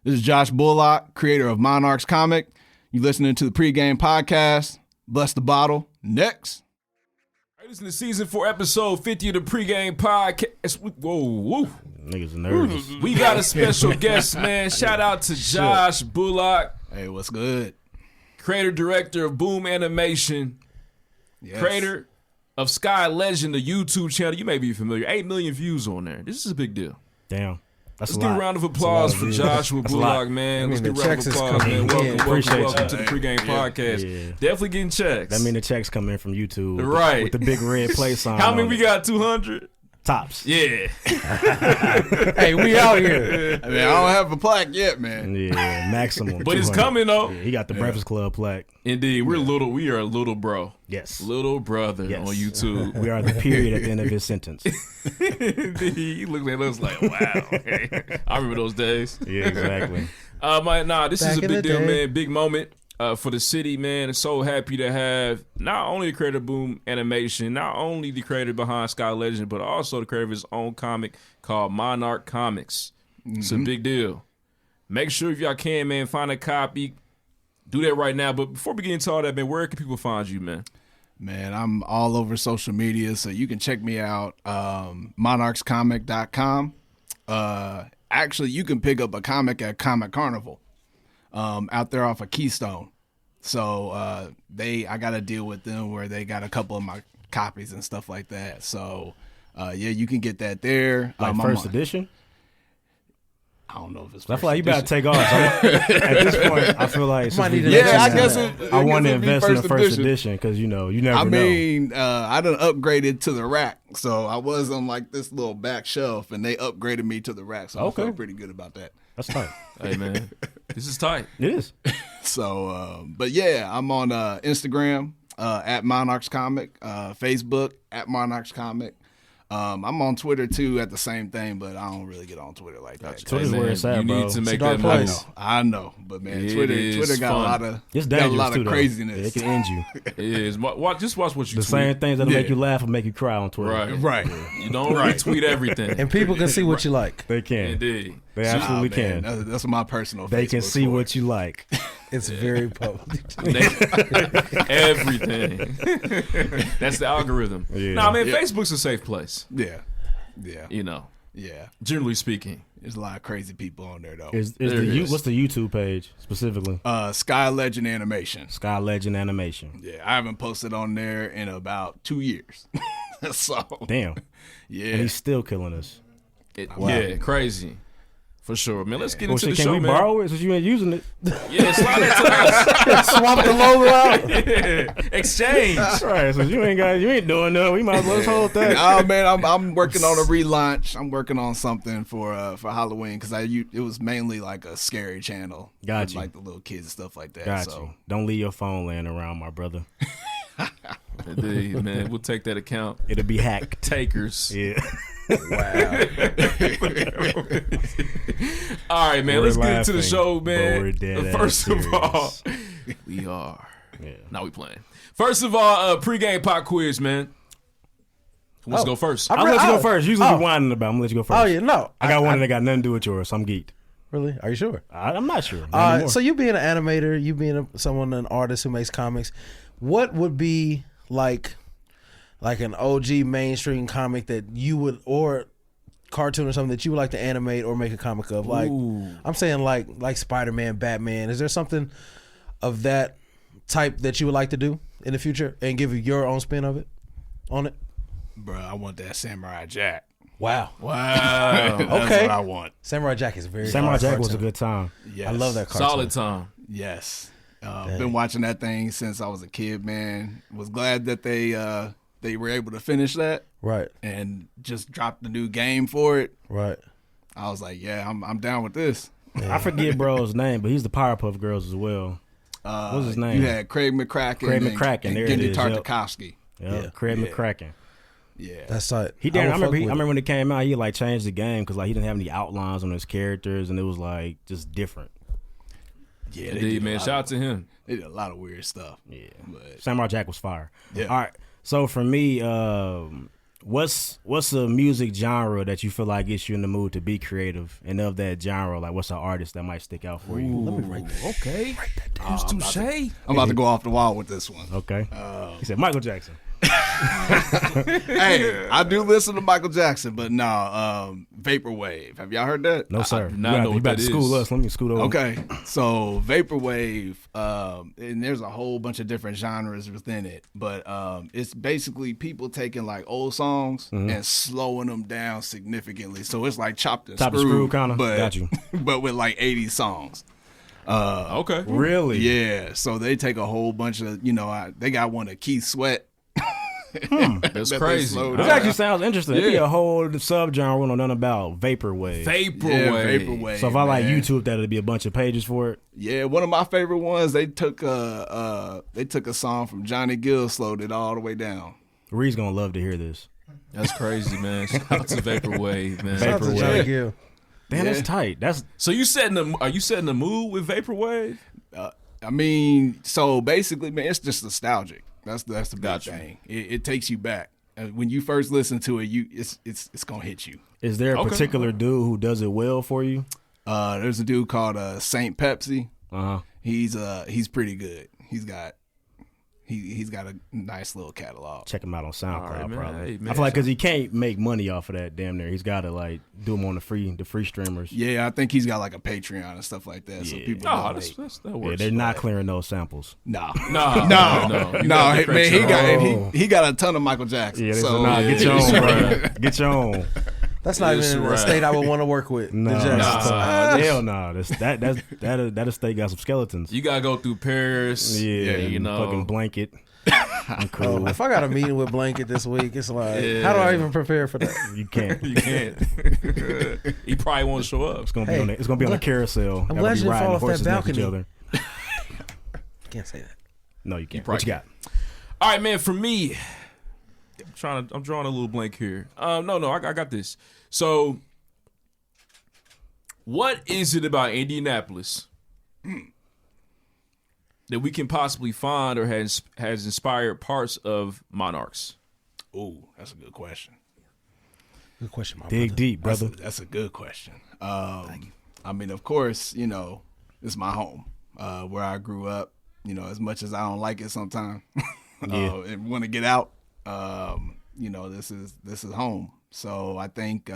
This is Josh Bullock, creator of Monarchs Comics. You listening to the pregame podcast. Bless the bottle. Next. This is the season 4, episode 50 of the pregame podcast. Whoa. Niggas nervous. We got a special guest, man. Shout out to Josh Bullock. Hey, what's good? Creator, director of Boom Animation. Yes. Creator of Sky Legend, the YouTube channel. You may be familiar. 8 million views on there. This is a big deal. Damn. Let's give a round of applause for Joshua Bullock, man. Let's give a round of applause, man. Welcome to the pregame podcast. Yeah. Definitely getting checks. That mean the checks come in from YouTube. Right. With the big red play sign. How many we got? 200? Tops. Yeah. Hey, we out here. I mean, I don't have a plaque yet, man. Yeah, maximum. But it's coming, though. Yeah, he got the Breakfast Club plaque. Indeed. We are a little bro. Yes. Little brother on YouTube. We are the period at the end of his sentence. Indeed. He looked at us like, wow. I remember those days. Yeah, exactly. This is a big deal, man. Big moment. For the city, man. I'm so happy to have not only the creator of Boom Animation, not only the creator behind Sky Legend, but also the creator of his own comic called Monarch Comics. Mm-hmm. It's a big deal. Make sure if y'all can, man, find a copy. Do that right now. But before we get into all that, man, where can people find you, man? Man, I'm all over social media, so you can check me out, monarchscomic.com. Actually, you can pick up a comic at Comic Carnival out there off of Keystone. So I got to deal with them where they got a couple of my copies and stuff like that. So, you can get that there. Like first edition? I don't know if it's. I feel like you better take off. At this point, I feel like I guess I want to invest in the first edition because you never know. I done upgraded to the rack, so I was on like this little back shelf, and they upgraded me to the rack. So I felt pretty good about that. That's tight. Hey man, this is tight. It is. So, but yeah, I'm on Instagram at Monarchs Comic, Facebook at Monarchs Comic. I'm on Twitter too at the same thing, but I don't really get on Twitter like that. Twitter's where it's at, bro. You need to make that place. I know, but man, Twitter got a lot of craziness. Yeah, it can end you. It is. Just watch what you tweet. The same things that'll make you laugh will make you cry on Twitter. Right. You don't retweet everything. And people can see what you like. They can. Indeed. They absolutely can. That's my personal. They can see story. what you like. It's very public. Everything. That's the algorithm. Yeah. Facebook's a safe place. Yeah. Yeah. Generally speaking. There's a lot of crazy people on there, though. What's the YouTube page specifically? Sky Legend Animation. Sky Legend Animation. Yeah, I haven't posted on there in about 2 years. So damn. Yeah. And he's still killing us. Yeah, crazy. For sure, man. Let's get into the show, man. Can we borrow it since you ain't using it? Yeah, slide it to us. Swap the logo out. Yeah. Exchange. All right, so you ain't doing nothing. We might as well just hold that. Oh man, I'm working on a relaunch. I'm working on something for Halloween because it was mainly like a scary channel. Got you. Like the little kids and stuff like that. Got you. Don't leave your phone laying around, my brother. Indeed, man. We'll take that account. It'll be hacked. Takers. Yeah. Wow. All right, man. Let's get into the show, man. First of all, we are. Yeah. Now we playing. First of all, pregame pop quiz, man. Who wants to go first? I'll let you go first. Usually we whining about. I'm gonna let you go first. Oh yeah, no. I got one that got nothing to do with yours, so I'm geeked. Really? Are you sure? I'm not sure. So you being an animator, you being an artist who makes comics, what would be like an OG mainstream comic that you would, or cartoon or something that you would like to animate or make a comic of? Like, I'm saying like Spider-Man, Batman. Is there something of that type that you would like to do in the future and give your own spin of it on it? Bro, I want that Samurai Jack. Wow. That's okay. what I want. Samurai Jack is very Samurai Jack cartoon. Was a good time. Yes. I love that cartoon. Solid time. Yes. Been watching that thing since I was a kid, man. Was glad that they were able to finish that. Right. And just dropped the new game for it. Right. I was like, yeah, I'm down with this. Yeah. I forget bro's name, but he's the Powerpuff Girls as well. What's his name? You had Craig McCracken. And Gendy Tartakovsky. Yeah. Craig McCracken. Yeah, that's tight. I remember when it came out, he like changed the game because like he didn't have any outlines on his characters, and it was like just different. Yeah, indeed, man. Shout out to him. They did a lot of weird stuff. Yeah, but Samurai Jack was fire. Yeah. All right, so for me, What's a music genre that you feel like gets you in the mood to be creative? And of that genre, like what's an artist that might stick out for you? Let me write that. Okay. I'm about to go off the wall with this one. Okay. He said Michael Jackson. Hey, I do listen to Michael Jackson, but no, Vaporwave. Have y'all heard that? No, sir. know You about to school us. Let me scoot over. Okay, so Vaporwave, and there's a whole bunch of different genres within it, but it's basically people taking like old songs and slowing them down significantly. So it's like chopped and screwed, kind of. but Got you. but with like 80 songs. Okay. Really? Yeah, so they take a whole bunch of, they got one of Keith Sweat. That's that crazy. This actually sounds interesting. It'd be a whole subgenre we don't know nothing about. Vaporwave. Vaporwave. So if I like man. YouTube, that'd be a bunch of pages for it. Yeah, one of my favorite ones. They took a song from Johnny Gill, slowed it all the way down. Reed's gonna love to hear this. That's crazy, man. Shout out to Vaporwave, man. Shout out to Johnny Gill. Damn, that's tight. That's So are you setting the mood with Vaporwave? I mean, so basically, man, it's just nostalgic. That's the big Gotcha. thing. It takes you back. When you first listen to it, it's gonna hit you. Is there a particular dude who does it well for you? There's a dude called Saint Pepsi. Uh-huh. He's pretty good. He's got a nice little catalog. Check him out on SoundCloud, All right, man. probably. Hey, man. I feel like because he can't make money off of that. Damn near, he's got to like do them on the free streamers. Yeah, I think he's got like a Patreon and stuff like that. So Yeah. people Oh, donate. that works. Yeah, they're not clearing those samples. No. No. You Hey, gotta man, he correct got your- he got a ton of Michael Jackson. Yeah, they so said, nah, get your own, bro. Get your own. That's not That's even a right. state I would want to work with. No, The Jacksons. hell no. That estate got some skeletons. You gotta go through Paris. Yeah, you know. fucking blanket. I'm Oh, cool. if I got a meeting with Blanket this week, it's like, how do I even prepare for that? You can't. You can't. He probably won't show up. It's gonna be on a carousel. I'm Y'all glad be you didn't riding fall off that horses next to each balcony. other. Can't say that. No, you can't. probably What you got? All right, man. For me, I'm drawing a little blank here. No, I got this. So, what is it about Indianapolis that we can possibly find or has inspired parts of Monarchs? Ooh, that's a good question. Good question, my Dig brother. deep, brother. That's a good question. I mean, of course, it's my home, where I grew up. As much as I don't like it sometimes, and want to get out, this is home. So I think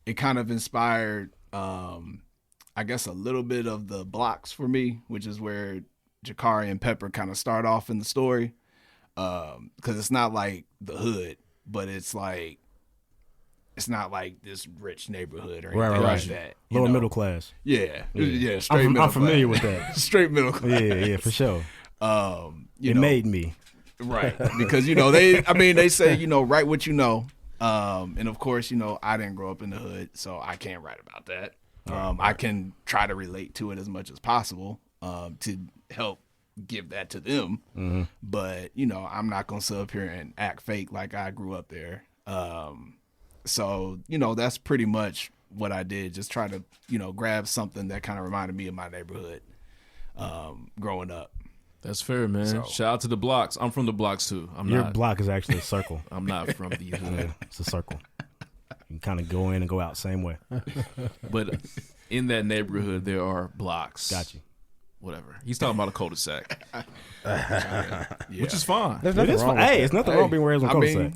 it kind of inspired, I guess, a little bit of the blocks for me, which is where Jakari and Pepper kind of start off in the story, because it's not like the hood, but it's not like this rich neighborhood or anything like that. Lower middle class. Yeah, straight middle. I'm familiar class. with that. Straight middle class. Yeah, for sure. You It know, made me. right because they say write what you know, and of course I didn't grow up in the hood, so I can't write about that. I can try to relate to it as much as possible to help give that to them, but I'm not gonna sit up here and act fake like I grew up there. So that's pretty much what I did. Just try to grab something that kind of reminded me of my neighborhood growing up. That's fair, man. So- Shout out to the blocks. I'm from the blocks too. Your block is actually a circle. I'm not from the hood. Yeah, it's a circle. You can kind of go in and go out same way. But in that neighborhood, there are blocks. Got you. Whatever. He's talking about a cul-de-sac, Yeah. which is fine. There's It nothing is wrong fun. with Hey, that. it's nothing wrong being raised on cul-de-sac.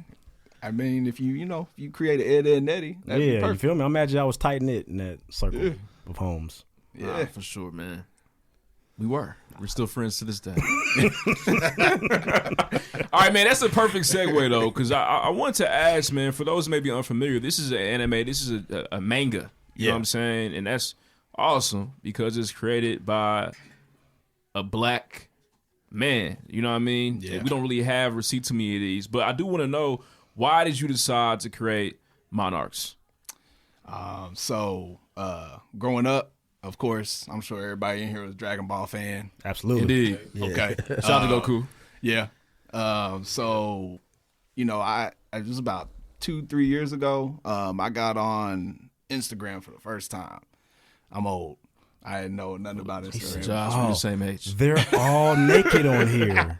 I mean, if you create an Ed, Ed, and Eddie, that'd be Yeah, you perfect. feel me? I imagine I was tight knit in that circle of homes. Yeah. For sure, man. We're still friends to this day. All right, man. That's a perfect segue though, because I want to ask, man. For those who may be unfamiliar, this is an anime. This is a manga. You know what I'm saying? And that's awesome because it's created by a black man. You know what I mean? Yeah. We don't really have receipts to me of these, but I do want to know, why did you decide to create Monarchs? So growing up, of course, I'm sure everybody in here was a Dragon Ball fan. Absolutely. Indeed. Okay. Shout out to Goku. Yeah. So, it was about 2-3 years ago. I got on Instagram for the first time. I'm old. I didn't know nothing about Instagram. Josh, we're the same age. They're all naked on here.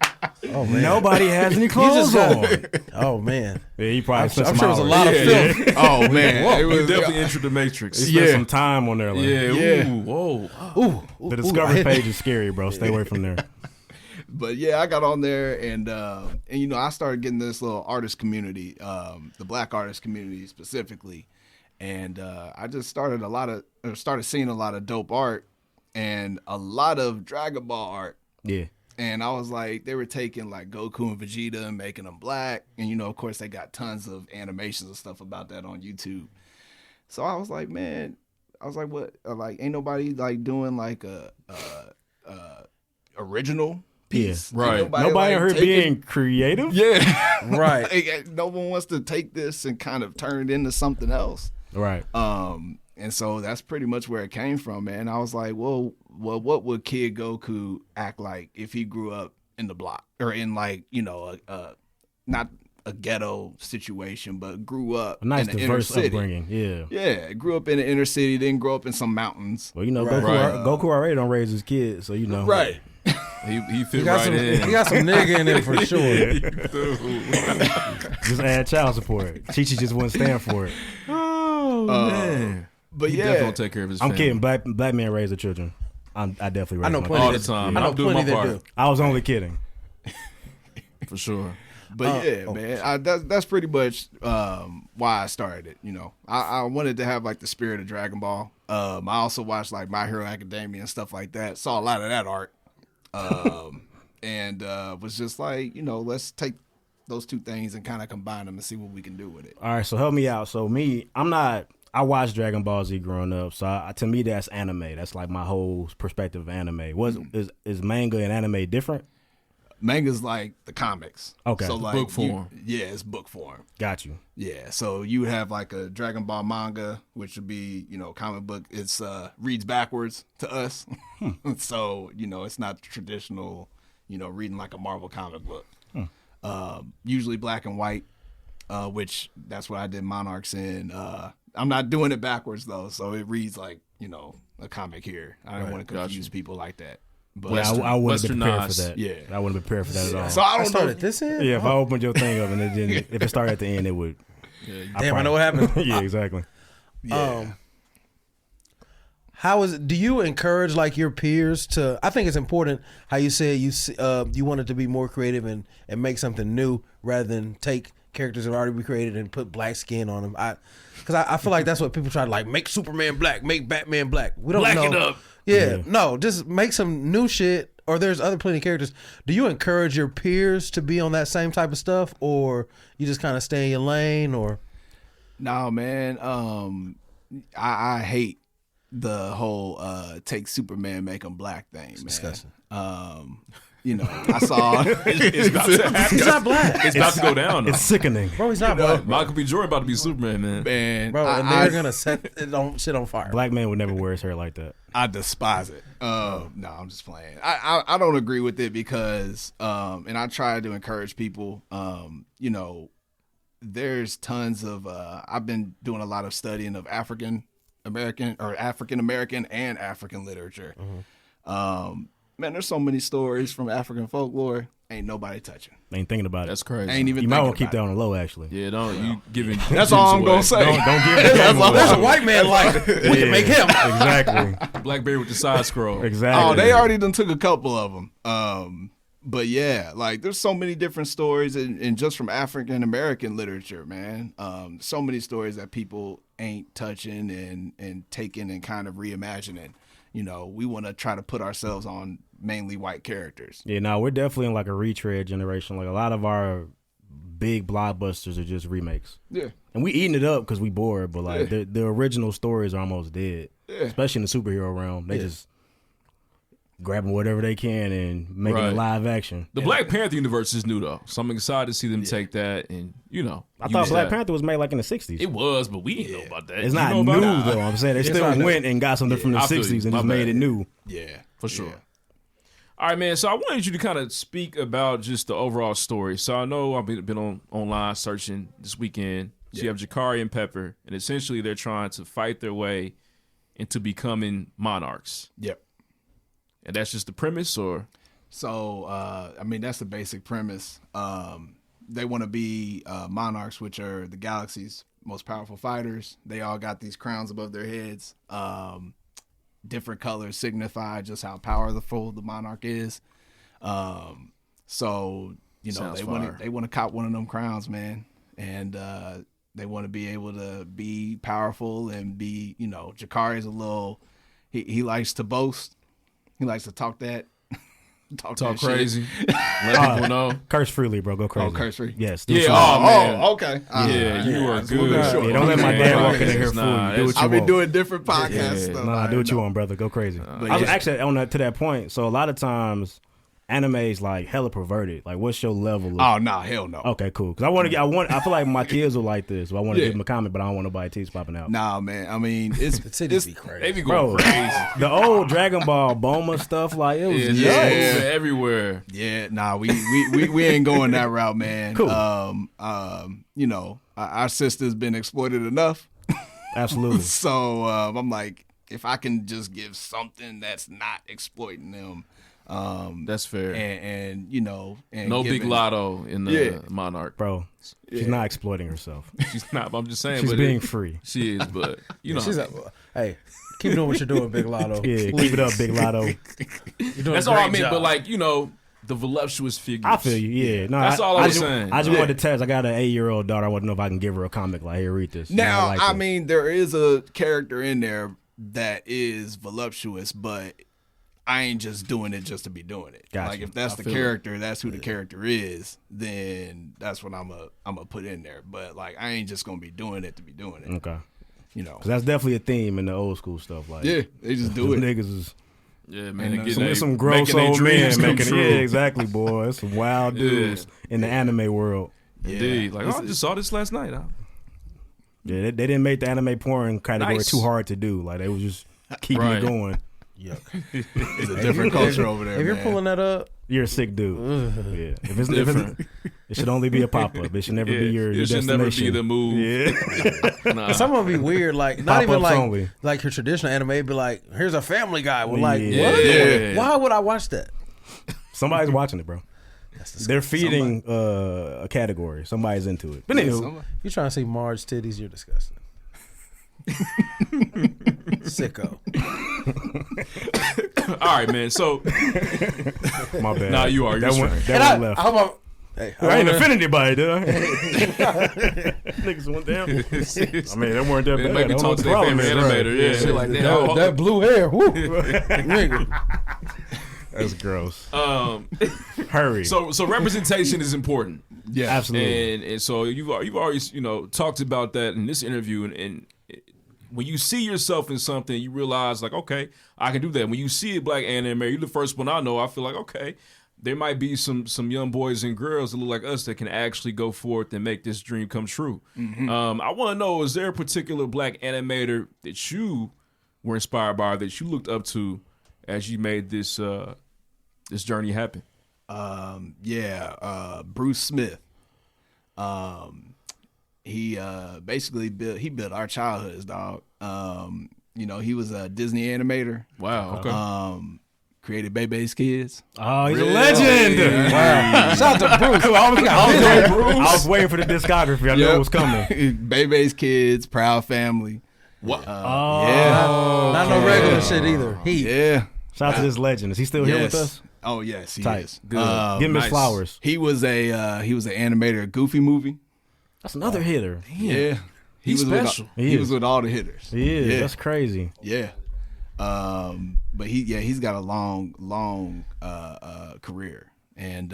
Oh man, Nobody has any clothes on. Oh man, Yeah, he probably I'm spent sure some it was a hours. lot of filth. Oh man, it You was definitely entered the Matrix. He spent some time on there. Like, Yeah. Ooh, whoa. Ooh, The Discovery page is scary, bro. Stay away from there. But yeah, I got on there and you know I started getting this little artist community, the black artist community specifically, and I just started seeing a lot of dope art and a lot of Dragon Ball art. Yeah. And I was like, they were taking like Goku and Vegeta and making them black, and you know, of course, they got tons of animations and stuff about that on YouTube. So I was like, man, what? Like, ain't nobody like doing like a original piece, Yeah. Right. Nobody like, in here being creative. yeah, Right. Like, no one wants to take this and kind of turn it into something else. Right. And so that's pretty much where it came from, man. I was like, well, what would Kid Goku act like if he grew up in the block or in like, you know, not a ghetto situation, but grew up A nice in the inner diverse city. upbringing. Yeah. Yeah, grew up in the inner city, didn't grow up in some mountains. Well, you know, Right. Goku already don't raise his kids, so you know. Right. He fit He got right some. in. He got some nigga in there for sure. Just add child support. Chi just wouldn't stand for it. Oh, man. But He yeah, definitely don't take care of his I'm family. kidding. Black men raise their children. I definitely raise I know my plenty All kids. the time. I know I'm doing plenty my that part. do. I was only kidding. For sure. But man, that's pretty much why I started it. You know, I wanted to have like the spirit of Dragon Ball. I also watched like My Hero Academia and stuff like that. Saw a lot of that art, and was just like, you know, let's take those two things and kind of combine them and see what we can do with it. All right, so help me out. So I watched Dragon Ball Z growing up, so to me that's anime. That's like my whole perspective of anime. Is manga and anime different? Manga's like the comics. Okay. So like Book form. it's book form. Got you. Yeah, so you would have like a Dragon Ball manga, which would be, you know, comic book. It's reads backwards to us, so you know it's not traditional, you know, reading like a Marvel comic book. Usually black and white, which that's what I did Monarchs in. I'm not doing it backwards though, so it reads like, you know, a comic here. I don't want to confuse people like that. But Yeah, I wouldn't have been prepared for Westernized. that. Yeah. I wouldn't have been prepared for that at all. so I I don't started know. this in. Yeah, if I opened your thing up and it didn't, if it started at the end, it would. Damn, I know what happened. Yeah, exactly. Yeah. How is it? Do you encourage like your peers to? I think it's important how you said you wanted to be more creative and make something new rather than take characters that already been created and put black skin on them. Because I feel like that's what people try to like make Superman black, make Batman black. We don't Black know. it up. Yeah, no, just make some new shit. Or there's other plenty of characters. Do you encourage your peers to be on that same type of stuff, or you just kind of stay in your lane? Or No, man. I hate the whole take Superman, make him black thing, man. disgusting. You know, I saw It's about to happen. he's not black, It's about to go down. It's sickening. bro. He's not black, Michael B. Jordan about to be Superman, man. man. bro. And they're gonna set it on shit on fire. Black man would never wear his hair like that. I despise it. No, I'm just playing. I don't agree with it because, and I try to encourage people. You know, there's tons of. I've been doing a lot of studying of African American and African literature. Man, there's so many stories from African folklore. Ain't nobody touching. Ain't thinking about it. That's crazy. Ain't even. You might thinking want to keep that about on the low, actually. Yeah, don't you giving. That's all I'm gonna say. Don't give the game away. There's a white man like we can make him. Exactly. Blackberry with the side scroll. Exactly. Oh, they already done took a couple of them. But yeah, like there's so many different stories, and just from African American literature, man. So many stories that people ain't touching and taking and kind of reimagining. You know, we want to try to put ourselves on mainly white characters. Yeah, no, we're definitely in like a retread generation. Like a lot of our big blockbusters are just remakes. Yeah. And we eating it up because we bored, but like Yeah. the original stories are almost dead. Yeah. Especially in the superhero realm. They just grabbing whatever they can and making Right. it live action. The Black Panther universe is new though, so I'm excited to see them take that and I thought use Black that. Panther was made like in the 60s. It was, but we didn't know about that. It's You not know new about that? though. I'm saying they still not new. went and got something from the I feel 60s you. and My just made bad. it new. Yeah. For sure. Yeah. All right, man. So I wanted you to kind of speak about just the overall story. So I know I've been online searching this weekend. So you have Jakari and Pepper, and essentially they're trying to fight their way into becoming monarchs. Yep. And that's just the premise, or So, I mean, that's the basic premise. They want to be Monarchs, which are the galaxy's most powerful fighters. They all got these crowns above their heads. Different colors signify just how powerful the Monarch is. So, you know, they want to cop one of them crowns, man. And they want to be able to be powerful and be, you know, Jakari's a little, he likes to boast. He likes to talk that. Talk crazy. Let people know. Curse freely, bro. Go crazy. Oh, curse free. Yes. Yeah. Oh, man. Okay. You are good. Sure. Yeah, don't let my dad walk in here fool you. Do what you I've been want. doing different podcasts stuff. Nah, do what you want, brother. Go crazy. I was actually on that to that point. So a lot of times, anime's like hella perverted. Like, what's your level of? Oh no, hell no. Okay, cool. Because I feel like my kids will like this. So I want to give them a comment, but I don't want nobody teeth popping out. Nah, man. I mean, it's be crazy. They be going crazy. The old Dragon Ball Boma stuff, like it was everywhere. Yeah, nah, we ain't going that route, man. Cool. You know, our sister's been exploited enough. Absolutely. So I'm like, if I can just give something that's not exploiting them. That's fair. And you know, and no big lotto in the Monarch, bro. She's not exploiting herself. She's not. I'm just saying, she's but being free. She is, but you know, she's hey, keep doing what you're doing, Big Lotto. Yeah, keep it up, Big Lotto. That's all I meant. But like, you know, the voluptuous figures. I feel you. Yeah, no, that's all I was saying. I just wanted to test. I got an 8-year-old daughter. I want to know if I can give her a comic. Like, here, read this. Now, I mean, there is a character in there that is voluptuous, but I ain't just doing it just to be doing it. Gotcha. Like, if that's the character, that's who the character is, then that's what I'm a put in there. But like, I ain't just gonna be doing it to be doing it. Okay. You know, because that's definitely a theme in the old school stuff. Like, yeah, they just do it. Niggas is. Yeah, man. Some gross old men making it. Yeah, exactly, boy. It's some wild dudes in the anime world. Indeed. Like, I just saw this last night. Yeah, they didn't make the anime porn category too hard to do. Like, they was just keeping it going. Yuck. It's a different culture over there. If you're pulling that up, you're a sick dude. Yeah. If it's different, it should only be a pop up. It should never be your destination. It should never be the move. Yeah. Nah. Some of them be weird. Like not even like your traditional anime. It'd be like, here's a Family Guy. We're like, what? Yeah. Why would I watch that? Somebody's watching it, bro. They're feeding a category. Somebody's into it. But anywho, if you're trying to see Marge titties, you're disgusting. Sicko. All right, man. So, my bad. Nah, you are. That one left. I ain't offended anybody, did I? Niggas went down. I mean, they weren't that bad. Maybe talk to their favorite animator. Yeah, shit like that. That blue hair. Woo. Nigga. That's gross. Hurry. So representation is important. Yeah, absolutely. And so you've always talked about that in this interview, and when you see yourself in something, you realize like, okay, I can do that. When you see a black animator, you're the first one I know. I feel like, okay, there might be some young boys and girls that look like us that can actually go forth and make this dream come true. Mm-hmm. I want to know, is there a particular black animator that you were inspired by, that you looked up to as you made this this journey happen? Bruce Smith. He basically built our childhoods, dog. He was a Disney animator. Wow. Okay. Created Bebe's Kids. Oh, he's a legend. Yeah. Wow. Shout out to Bruce. I was waiting for the discography. I knew it was coming. Bebe's Kids, Proud Family. What? Yeah. Not no regular shit either. Yeah. Shout out to this legend. Is he still here with us? Oh yes, he is. Good. Give him his flowers. He was an animator of Goofy movie. That's another hitter. Yeah. He's special. He was with all the hitters. He is. Yeah. That's crazy. Yeah. But he's got a long career. And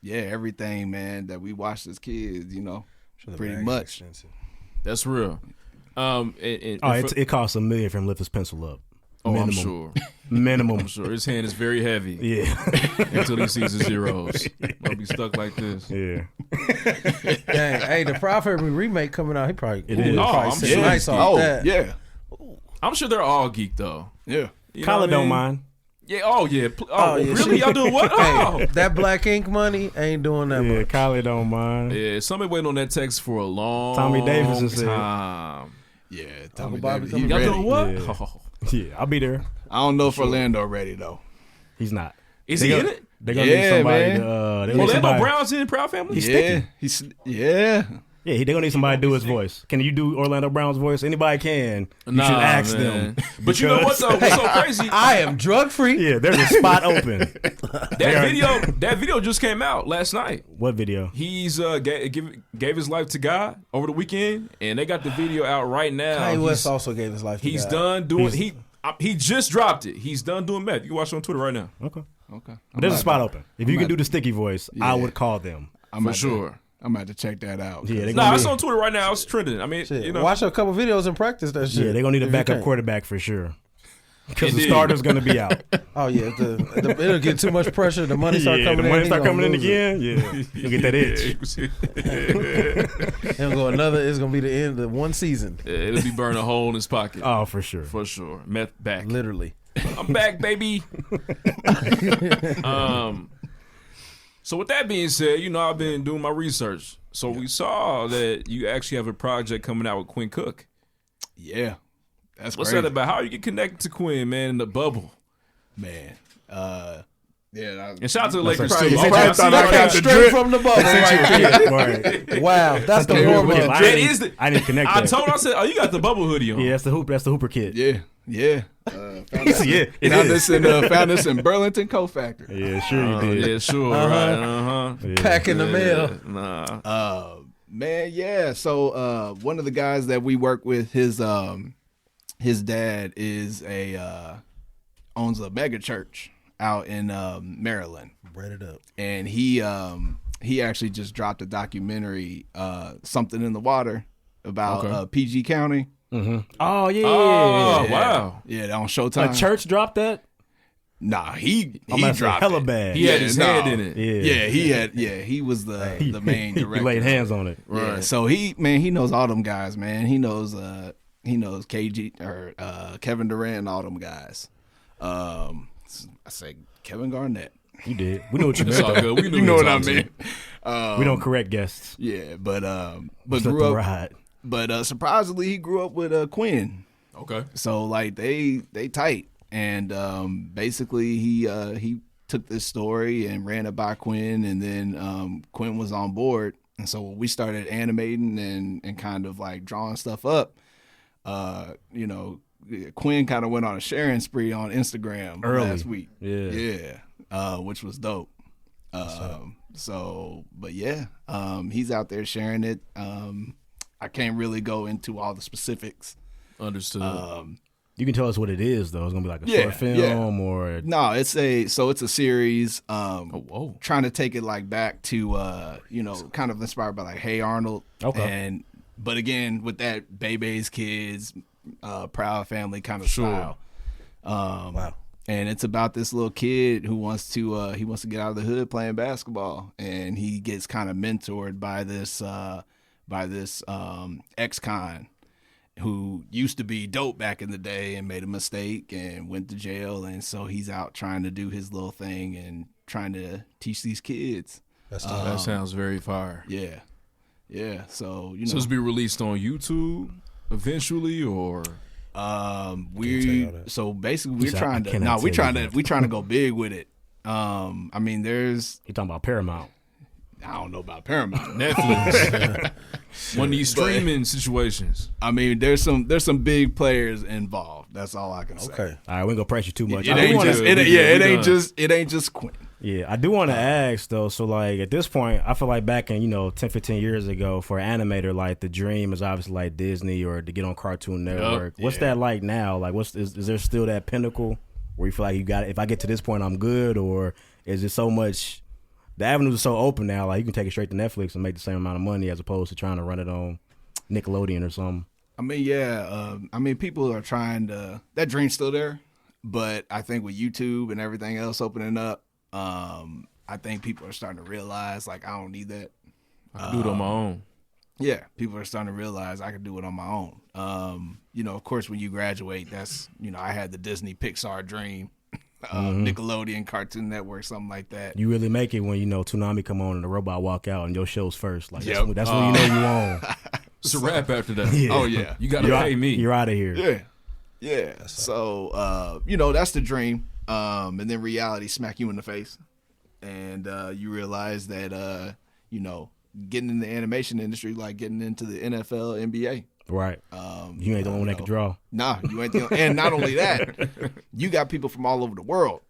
everything, man, that we watched as kids, pretty much. That's real. It costs $1 million for him to lift his pencil up. Oh, minimum. I'm sure. Minimum. I'm sure. His hand is very heavy. Yeah. Until he sees the zeros. He'll be stuck like this. Yeah. Dang, hey, the Proud Family remake coming out, he probably I'm sitting nice off that. Yeah. I'm sure they're all geeked though. Yeah. Kyla don't mind. Yeah. Oh yeah. Really? Y'all doing what? Hey, that Black Ink money ain't doing that much. Kyla don't mind. Yeah. Somebody waiting on that text for a long Tommy Davis is time. Yeah. Tommy Davis. Y'all doing what? Yeah. I'll be there. I don't know if Orlando ready though. He's not. Is he in it? They're gonna need somebody man. to. Orlando Brown's in Proud Family. Yeah, they're gonna need somebody to do his voice. Can you do Orlando Brown's voice? Anybody can. You should ask them. But you know what though? What's so crazy? I am drug free. Yeah, there's a spot open. That video just came out last night. What video? He's gave his life to God over the weekend, and they got the video out right now. Kanye West also gave his life to God. He's done doing. He just dropped it. He's done doing meth. You can watch it on Twitter right now. Okay. But there's a spot open. If you can do the sticky voice, I would call them. For sure. I'm about to check that out. Yeah, it's on Twitter right now. It's trending. I mean, watch a couple videos and practice that shit. Yeah, they're gonna need a backup quarterback for sure. Because the starter's gonna be out. Oh yeah, it'll get too much pressure. The money start coming in. The money start coming in again. Yeah, you'll get that itch. It'll go another. It's gonna be the end of one season. Yeah, it'll be burning a hole in his pocket. Oh, for sure. Meth back. Literally. I'm back, baby. So with that being said, I've been doing my research. So we saw that you actually have a project coming out with Quinn Cook. Yeah. What's that about? How you get connected to Quinn, man, in the bubble? Man. And shout out to the Lakers too. I came straight from the bubble right there. Wow, that's the horrible. I didn't connect that. I told him, I said, you got the bubble hoodie on. Yeah, that's the Hooper kit. Yeah. Found this in Burlington Co-Factor. Yeah, sure you did. Yeah, sure. Right. Yeah. Pack in the mail. Man, yeah. So one of the guys that we work with, his dad is owns a mega church out in Maryland. Bread it up. And he actually just dropped a documentary, Something in the Water, about PG County. Mm-hmm. Oh yeah. Oh wow. Yeah, on Showtime. A church dropped that? Nah, he dropped hella bad. He had his hand in it. He was the main director. He laid hands on it. Right. Yeah, so he knows all them guys, man. He knows KG or Kevin Durant and all them guys. I say Kevin Garnett. You did. We know what you meant. It's all good. We you know what I mean. We don't correct guests. Yeah, but grew up right. But surprisingly, he grew up with Quinn. Okay. So like they tight, and basically he took this story and ran it by Quinn, and then Quinn was on board, and so we started animating and kind of like drawing stuff up. Quinn kind of went on a sharing spree on Instagram last week. Yeah, which was dope. He's out there sharing it. I can't really go into all the specifics. Understood. You can tell us what it is, though. It's gonna be like a short film or no. It's a series. Trying to take it like back to kind of inspired by like Hey Arnold. Okay. But again with that Bebe's Kids, Proud Family kind of style. Wow. And it's about this little kid who wants to get out of the hood playing basketball, and he gets kind of mentored by this ex-con who used to be dope back in the day and made a mistake and went to jail, and so he's out trying to do his little thing and trying to teach these kids. That sounds very fire. Yeah. So so it's be released on YouTube eventually, or we're trying to go big with it. There's you talking about Paramount. I don't know about Paramount. Netflix. One of these streaming situations. There's some big players involved. That's all I can say. Okay. All right, we ain't gonna press you too much. It ain't just Quinn. Yeah, I do want to ask though. So like at this point, I feel like back in 10, 15 years ago, for an animator, like the dream is obviously like Disney or to get on Cartoon Network. What's that like now? Like, is there still that pinnacle where you feel like you got it? If I get to this point, I'm good, or is it so much? The avenues are so open now. Like you can take it straight to Netflix and make the same amount of money as opposed to trying to run it on Nickelodeon or something. People are trying to. That dream's still there, but I think with YouTube and everything else opening up. I think people are starting to realize, like, I don't need that. I can do it on my own. Yeah, people are starting to realize I can do it on my own. Of course, when you graduate, that's, I had the Disney Pixar dream, Nickelodeon, Cartoon Network, something like that. You really make it when, Toonami come on and the robot walk out and your show's first. Like, that's when you own. It's a wrap after that. Yeah. Oh, yeah. You got to pay me. You're out of here. Yeah. Yeah. So, that's the dream. and then reality smack you in the face, and you realize that getting in the animation industry like getting into the NFL, NBA. Right. You ain't the only one that can draw. Nah, you ain't the only, and not only that, you got people from all over the world.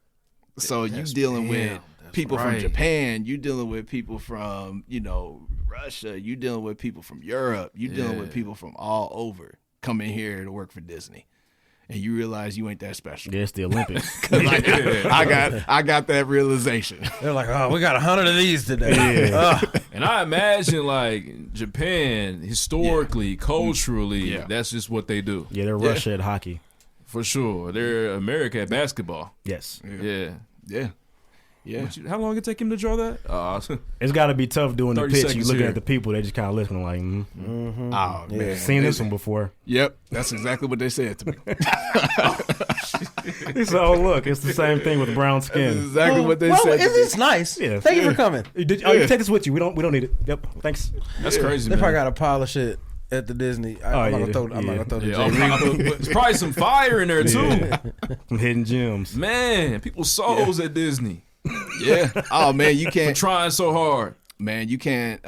So you dealing with people from Japan, you dealing with people from, Russia, you dealing with people from Europe, you dealing with people from all over coming here to work for Disney. And you realize you ain't that special. Yeah, it's the Olympics. I got that realization. They're like, oh, we got 100 of these today. Yeah. And I imagine like Japan, historically, culturally, that's just what they do. Yeah, they're Russia at hockey. For sure. They're America at basketball. Yes. Yeah. How long did it take him to draw that? It's got to be tough doing the pitch. You looking here. at the people, they just kind of listening like, Oh, man. Seen this one before. Yep. That's exactly what they said to me. So, look, it's the same thing with brown skin. That's exactly what they said to me. It's nice. Yeah. Thank you for coming. You take this with you. We don't need it. Yep. Thanks. That's crazy, They man. probably got a pile of shit at the Disney. I'm not gonna throw the There's probably some fire in there, too. Some hidden gems. Man, people's souls at Disney. Yeah. Oh, man, you can't. Trying so hard. Man, you can't.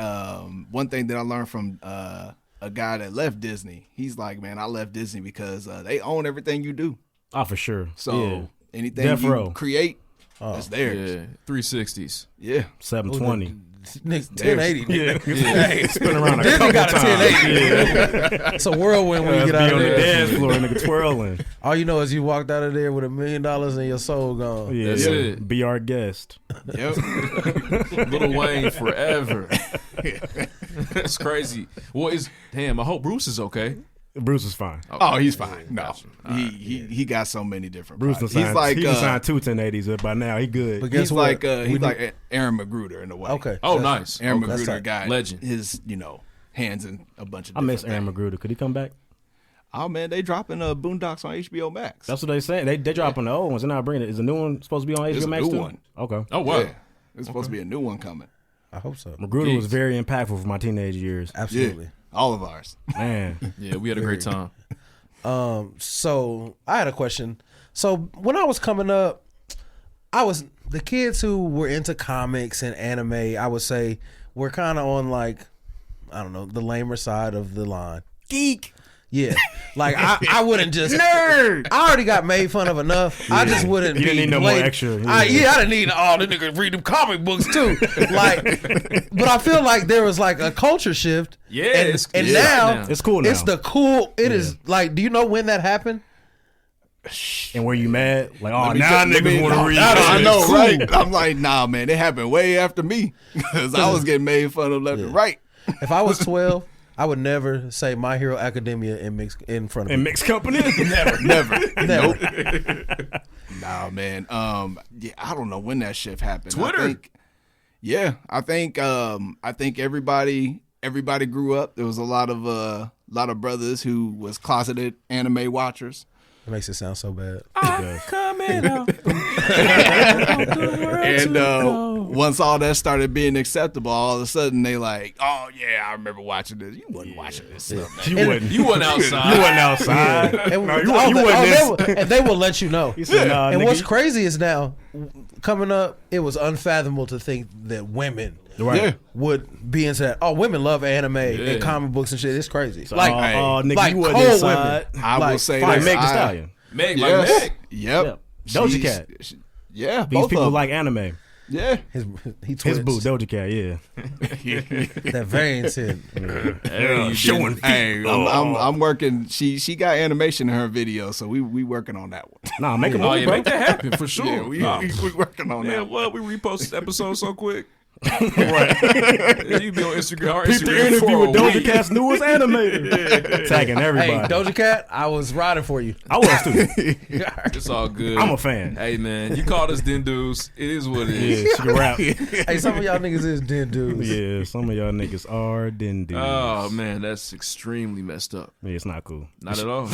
One thing that I learned from a guy that left Disney, he's like, man, I left Disney because they own everything you do. Oh, for sure. So anything Death you row. create, it's theirs. Yeah, 360s. Yeah. 720. Niggas 1080. Yeah. Hey, Spin around a Disney couple got a times. 1080. It's a whirlwind when you get out Be of on the there. dance floor, nigga twirling. All you know is you walked out of there with $1 million and your soul gone. Yeah. That's it. Be our guest. Yep. Lil Wayne forever. That's crazy. Well, I hope Bruce is okay. Bruce is fine. Oh, he's fine. No, he got so many different. Bruce projects. signed, He's like he signed 2 1080s, but by now he good. But guess he's what? like Aaron Magruder in a way. Okay. Oh, nice. Aaron Okay. Magruder got Legend. his hands in a bunch of. I miss different Aaron things. Magruder. Could he come back? Oh man, they dropping Boondocks on HBO Max. That's what they say. They dropping the old ones. They're not bringing it. Is the new one supposed to be on It's HBO a Max new too? one. Okay. Oh, wow. Yeah. There's supposed to be a new one coming. I hope so. Magruder was Jeez. very impactful for my teenage years. Absolutely. Yeah. All of ours. Man. Yeah, we had a great time. So I had a question. So when I was coming up, the kids who were into comics and anime, I would say, were kind of on like, I don't know, the lamer side of the line. Geek. Yeah, like I wouldn't just nerd. I already got made fun of enough. I just wouldn't. You didn't be need no more blatant. extra. I didn't need all the niggas read them comic books too. But I feel like there was like a culture shift. Yeah, and now It's cool now. it's the cool. It is like, do you know when that happened? And were you mad? Like, oh, Let me now tell- let niggas me- want to no, read. I this. know, Cool. right? I'm like, nah, man. It happened way after me because I was getting made fun of left and right. If I was 12, I would never say My Hero Academia in front of And me. mixed company? Never. Never. Nope. Nah, man. Yeah, I don't know when that shift happened. Twitter. I think everybody grew up. There was a lot of brothers who was closeted anime watchers. It makes it sound so bad. Coming out. And once all that started being acceptable, all of a sudden they like, oh yeah, I remember watching this. You wasn't watching this stuff, man. You wouldn't. You went outside. You wasn't outside. And, No, you wasn't. and they will let you know. He said, nah, And nigga, what's crazy is now, coming up, it was unfathomable to think that women Right. Yeah. would be into that. Oh, women love anime and comic books and shit. It's crazy. Like, nigga, like you wasn't cold inside. women. I will Like, say Like this. Meg Thee Stallion. Meg, Yes. like Meg. Yep. Doja She's- Cat. Yeah. These both people of like anime. Yeah. He His boo, twitched. Doja Cat, yeah. That variance hit. Hey, Showing Hey, I'm working. She got animation in her video, so we working on that one. Nah, make a Oh, movie, yeah, bro. make that happen for sure. Yeah, we working on Yeah, that. well, we repost this episode so quick. Right. You be on Instagram. Our Peep the Instagram interview for with a Doja week. Cat's newest animator. Tagging everybody. Hey, Doja Cat, I was riding for you. I was too. It's all good. I'm a fan. Hey, man, you called us den dudes. It is what it is. Yeah, she can rap. Hey, some of y'all niggas is den dudes. Yeah, some of y'all niggas are den dudes. Oh, man, that's extremely messed up. Yeah, it's not cool. Not at all.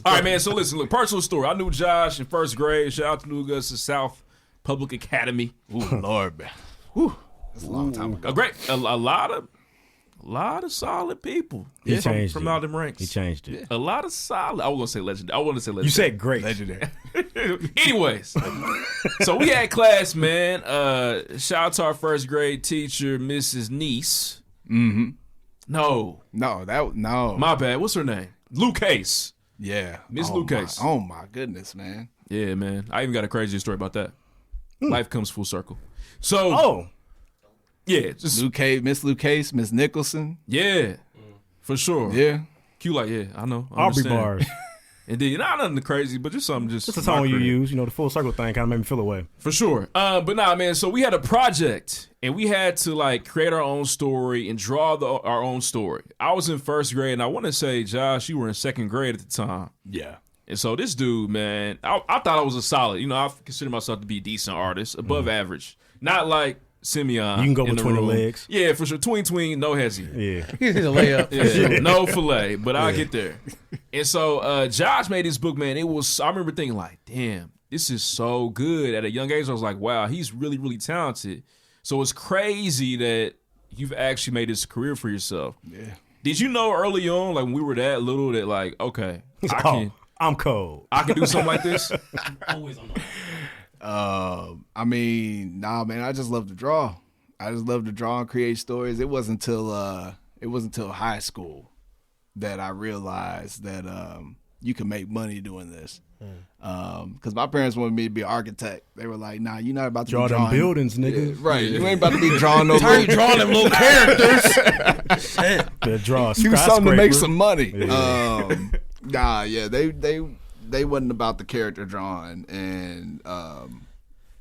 All right, man, so listen, look, personal story. I knew Josh in first grade. Shout out to New Augusta South Public Academy. Ooh, Lord, man. Whew. That's a long time ago. A lot of A lot of solid people. He changed from out them ranks. He changed it. A lot of solid. I was gonna say legendary. I want to say legendary. You said great. Legendary. Anyways, so we had class, man. Shout out to our first grade teacher, Mrs. Niece. Mm-hmm. No. No. My bad. What's her name? Lucas. Yeah. Miss Lucas. Oh my goodness, man. Yeah, man. I even got a crazy story about that. Life comes full circle. So, yeah, just Miss Lucas, Miss Nicholson. yeah, for sure. Yeah. Q like, yeah, I know. I Aubrey understand. bars. Indeed, not nothing crazy, but just something just Just the tone you use. You know, the full circle thing kind of made me feel away. for sure. But nah, man. So we had a project, and we had to like create our own story and draw our own story. I was in first grade, and I want to say, Josh, you were in second grade at the time. Yeah. And so this dude, man, I thought I was a solid. You know, I consider myself to be a decent artist, above average, not like Simeon. You can go in between the room. legs. Yeah, for sure. Tween, no hezzy. Yeah. He's a layup. Yeah, no filet, but I'll get there. And so Josh made this book, man. I remember thinking like, damn, this is so good. At a young age, I was like, wow, he's really, really talented. So it's crazy that you've actually made this career for yourself. Yeah. Did you know early on, like when we were that little, that like, okay, I'm cold. I can do something like this? Always on the I mean, nah, man. I just love to draw. I just love to draw and create stories. It wasn't until high school that I realized that you can make money doing this. Because my parents wanted me to be an architect. They were like, "Nah, you're not about to Draw be them drawing buildings, nigga. Yeah, right? You ain't about to be drawing no. How you drawing them little characters? Shit. To draw a Do something to make skyscraper. some money." Yeah. Nah, yeah, they wasn't about the character drawing, and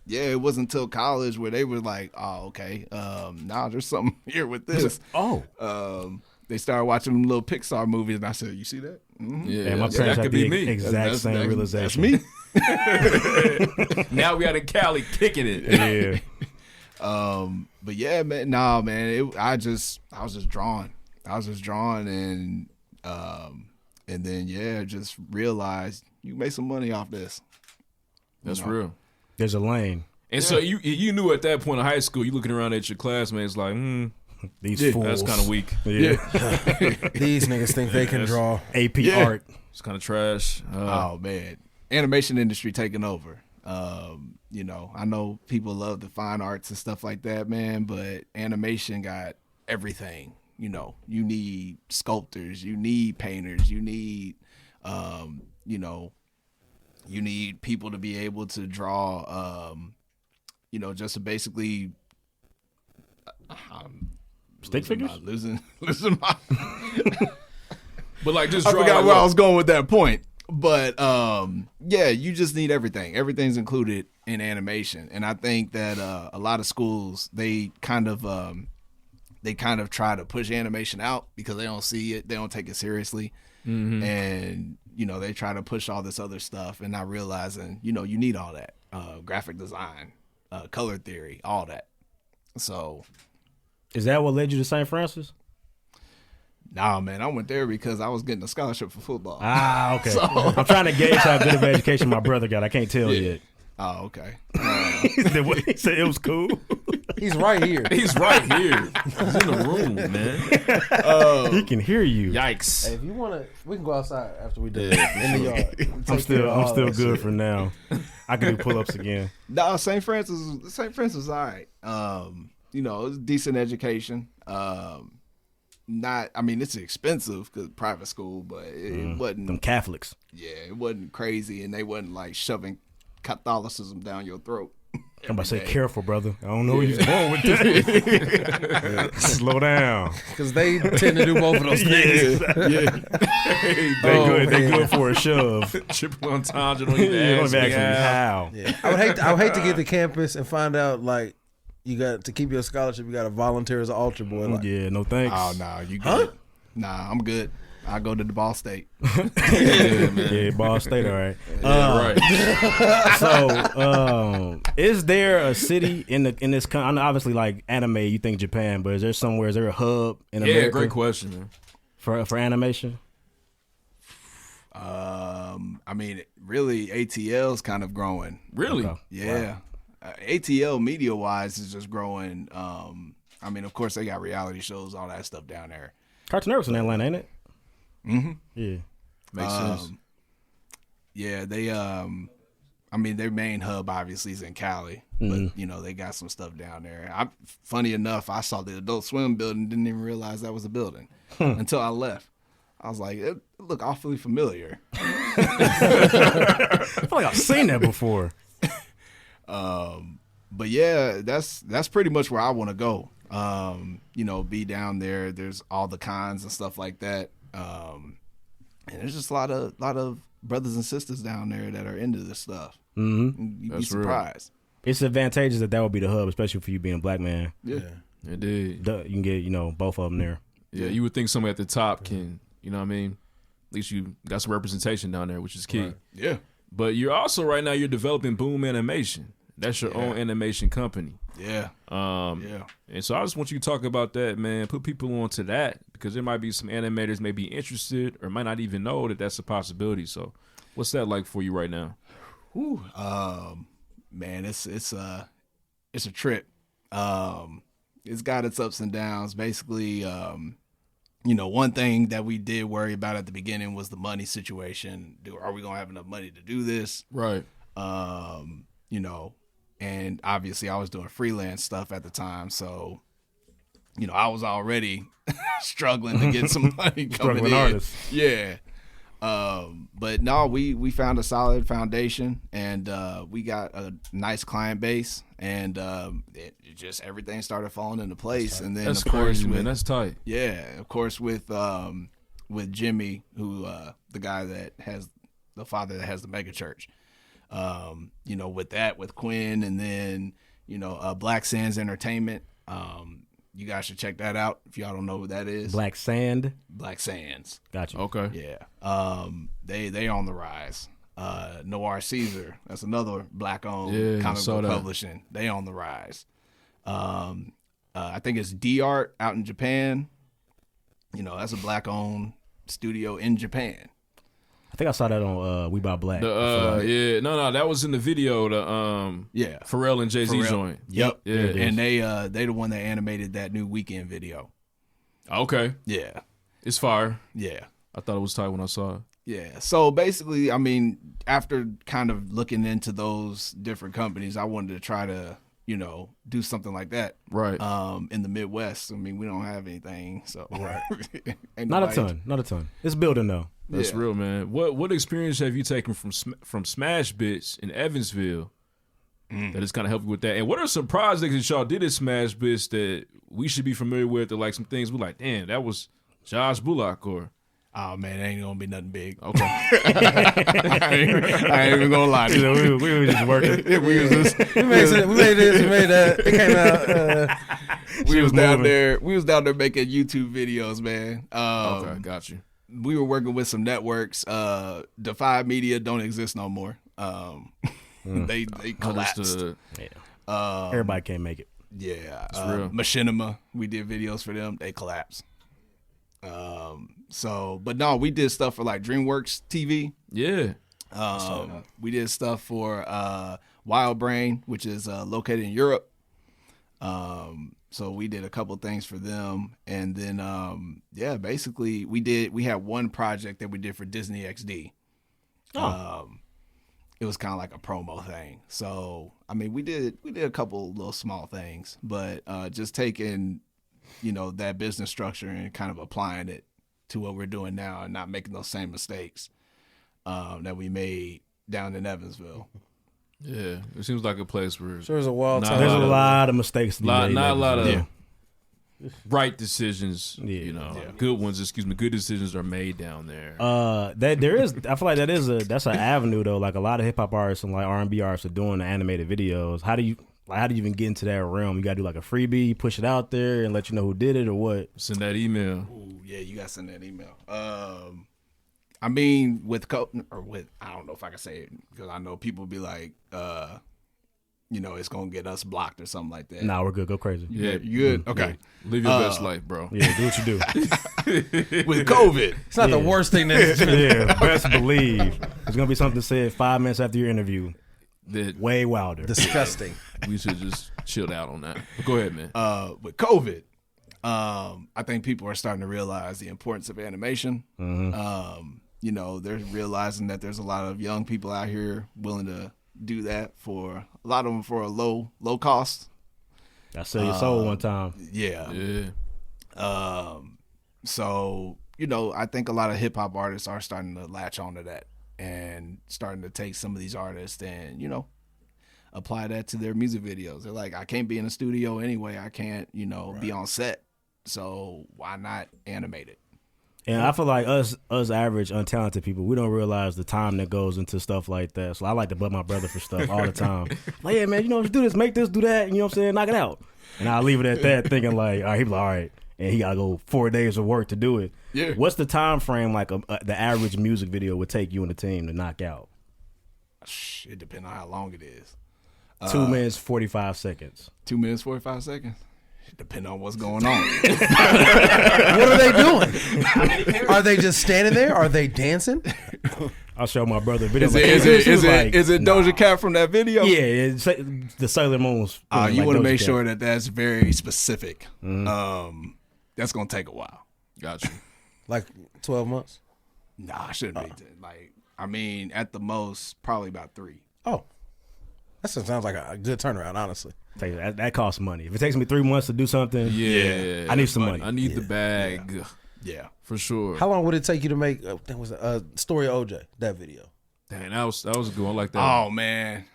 yeah, it wasn't until college where they were like, "Oh, okay, nah, there's something here with this." They started watching them little Pixar movies, and I said, "You see that?" Mm-hmm. Yeah, And my that parents could had be the me. exact same realization. That's me. Now we out in Cali kicking it. Yeah. But yeah, man, nah, man. I was just drawing. And then yeah, just realized you can make some money off this. That's real. There's a lane. And so you knew at that point in high school, you looking around at your classmates like, These fools. that's kind of weak. Yeah. These niggas think they can draw. AP Yeah. art. It's kind of trash. Oh man, animation industry taking over. You know, I know people love the fine arts and stuff like that, man, but animation got everything. You know, you need sculptors, you need painters, you need, you know, you need people to be able to draw, you know, just to basically. Stick figures? Losing my. But like just I draw forgot like where what? I was going with that point. But yeah, you just need everything. Everything's included in animation, and I think that a lot of schools they kind of try to push animation out because they don't see it, they don't take it seriously, and you know they try to push all this other stuff, and not realizing you know you need all that graphic design, color theory, all that. So. Is that what led you to St. Francis? Nah, man, I went there because I was getting a scholarship for football. Ah, okay. I'm trying to gauge how good of an education my brother got. I can't tell yet. Oh, okay. He said it was cool. He's right here. He's right here. He's in the room, man. He can hear you. Yikes. Hey, if you want to, we can go outside after we do it in the yard. I'm still good for now. I can do pull-ups again. No, St. Francis was all right. You know, it was a decent education. Not, I mean, it's expensive because private school, but it wasn't. Them Catholics. Yeah, it wasn't crazy, and they wasn't like shoving Catholicism down your throat. I'm about to say, careful, brother. I don't know where you're going with this. Slow down. Because they tend to do both of those things. They good for a shove. Triple entendre. Don't even You don't ask even me ask me how. I would hate to get to campus and find out like you got to keep your scholarship. You got to volunteer as an altar boy. Like, Yeah, no thanks. Oh no, you good? Nah, I'm good. I go to the Ball State. Yeah, Ball State, all right. Right. So, is there a city in this country? I know obviously, like anime, you think Japan, but is there somewhere? Is there a hub in America? Yeah, great question, man. for animation? I mean, really, ATL's kind of growing. Really? Okay. Yeah. ATL media wise is just growing I mean, of course, they got reality shows, all that stuff down there. Cartoon Network's in Atlanta, ain't it? Mm-hmm. Yeah. Makes sense. Yeah, they I mean, their main hub obviously is in Cali, but you know they got some stuff down there. Funny enough, I saw the Adult Swim building, didn't even realize that was a building until I left. I was like, it looked awfully familiar. I feel like I've seen that before. But yeah, that's pretty much where I want to go. You know, be down there. There's all the cons and stuff like that, and there's just a lot of brothers and sisters down there that are into this stuff. Mm-hmm. You'd be surprised. It's advantageous that would be the hub, especially for you being a black man. Yeah. Indeed. You can get, both of them there. Yeah, you would think somebody at the top can, you know what I mean? At least you got some representation down there, which is key. Right. Yeah. But you're also, right now, you're developing Boom Animation. That's your own animation company. Yeah. And so I just want you to talk about that, man. Put people onto that, because there might be some animators may be interested or might not even know that that's a possibility. So what's that like for you right now? Whew. Man, it's a trip. It's got its ups and downs. Basically, one thing that we did worry about at the beginning was the money situation. Are we gonna have enough money to do this? Right. And obviously I was doing freelance stuff at the time, so I was already struggling to get some money coming in. Artist. Yeah. But no, we found a solid foundation, and we got a nice client base, and it just everything started falling into place. And then That's of course, crazy, man. That's tight. Yeah, of course with Jimmy, who the guy that has the father that has the mega church. With Quinn, and then Black Sands Entertainment. You guys should check that out if y'all don't know who that is. Black Sands. Gotcha. Okay. Yeah. They on the rise. Noir Caesar, that's another black owned comic book publishing. They on the rise. I think it's D Art out in Japan. That's a black owned studio in Japan. I think I saw that on We Buy Black. That was in the video. Pharrell and Jay-Z joint. Yep. Yeah, and they the one that animated that new Weekend video. Okay. Yeah. It's fire. Yeah. I thought it was tight when I saw it. Yeah. So basically, I mean, after kind of looking into those different companies, I wanted to try to, do something like that. Right. In the Midwest. I mean, we don't have anything. So right. Not a ton. It's building though. That's real, man. What experience have you taken from Smash Bits in Evansville that has kind of helped you with that? And what are some projects that y'all did at Smash Bits that we should be familiar with, or like some things we're like, damn, that was Josh Bullock, or... Oh man, it ain't gonna be nothing big. Okay. I ain't even gonna lie to you. We were just working. We made this, we made that. It came out. We was down there. We was down there making YouTube videos, man. Okay, got you. We were working with some networks. Defy Media don't exist no more. They collapsed. Yeah. Everybody can't make it. Yeah. Machinima, we did videos for them. They collapsed. But no, we did stuff for like DreamWorks TV. Yeah. We did stuff for Wild Brain, which is located in Europe. So we did a couple things for them, and then basically we had one project that we did for Disney XD. It was kind of like a promo thing. So I mean, we did a couple little small things, but just taking that business structure and kind of applying it to what we're doing now, and not making those same mistakes that we made down in Evansville. Yeah, it seems like a place where there's a lot of mistakes to be made. Not a lot of right decisions. Good ones. Good decisions are made down there. There is. I feel like that's an avenue though. Like a lot of hip hop artists and like R&B artists are doing the animated videos. How do you even get into that realm? You gotta do like a freebie, push it out there, and let you know who did it or what. Send that email. Ooh, yeah, you gotta send that email. I mean, I don't know if I can say it, because I know people be like, it's gonna get us blocked or something like that. Nah, we're good. Go crazy. Yeah, you good? Okay. Yeah. Live your best life, bro. Yeah, do what you do. With COVID. It's not the worst thing that's best believe. There's gonna be something said 5 minutes after your interview. that way wilder. Disgusting. we should just chill out on that. But go ahead, man. With COVID, I think people are starting to realize the importance of animation. You know, they're realizing that there's a lot of young people out here willing to do that for a lot of them for a low cost. I sell your soul one time. Yeah. So, you know, I think a lot of hip hop artists are starting to latch onto that and starting to take some of these artists and, you know, apply that to their music videos. They're like, I can't be in a studio anyway. I can't, you know, be on set. So why not animate it? And I feel like us average, untalented people, we don't realize the time that goes into stuff like that. So I like to butt my brother for stuff all the time. Like, yeah, man, you know, do this, make this, do that, you know what I'm saying, knock it out. And I leave it at that, thinking like, all right, he be like, all right. And he got to go 4 days of work to do it. Yeah. What's the time frame like the average music video would take you and the team to knock out? It depends on how long it is. 2 minutes, 45 seconds. 2 minutes, 45 seconds? Depending on what's going on. What are they doing? Are they just standing there? Are they dancing? I'll show my brother a video. Is it Doja Cat from that video? Yeah, it's the Sailor Moon's. You want to make sure that that's very specific. That's going to take a while. Gotcha. Like 12 months? Nah, I shouldn't be. Like, I mean, at the most, probably about 3. Oh. That sounds like a good turnaround, honestly. That costs money. If it takes me 3 months to do something, I need some money. I need the bag. Yeah, for sure. How long would it take you to make that was a story of OJ, that video? Dang, that was going like that. Oh man,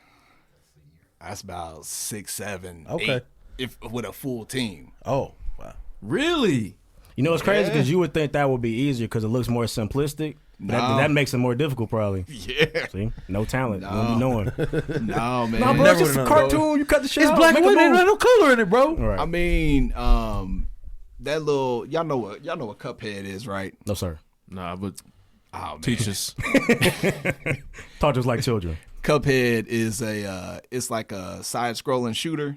that's about 6, 7, 8, if with a full team. Oh wow, really? You know, it's crazy because you would think that would be easier because it looks more simplistic. That makes it more difficult, probably. Yeah. See, no talent. No. Won't be knowing. No, man. No, bro, it's just a cartoon. You cut the shit out. It's black and white. There's no color in it, bro. Right. I mean, that little y'all know what Cuphead is, right? No, sir. Nah, but teach us. Talk to us like children. Cuphead is it's like a side-scrolling shooter,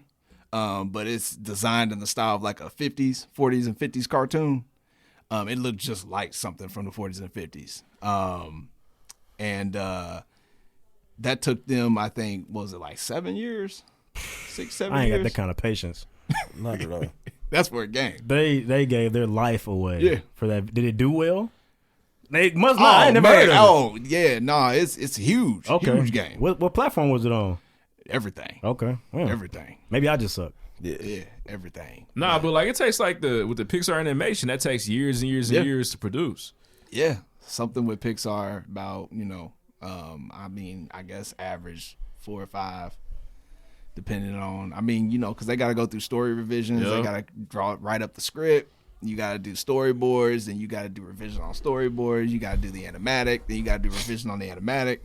but it's designed in the style of like a 40s and 50s cartoon. It looked just like something from the 40s and 50s. And that took them, I think, was it like 7 years? 6, 7 years? I ain't got that kind of patience. Not at all. That's for a game. They gave their life away for that. Did it do well? They must not. I ain't never heard of it. Oh, yeah. No, it's huge. Okay. Huge game. What platform was it on? Everything. Okay. Yeah. Everything. Maybe I just suck. Yeah, everything. Nah, but like it takes like with the Pixar animation, that takes years and years and years to produce. Yeah, something with Pixar about I mean, I guess average 4 or 5, depending on. I mean, because they got to go through story revisions. They got to write up the script. You got to do storyboards, then you got to do revision on storyboards. You got to do the animatic, then you got to do revision on the animatic.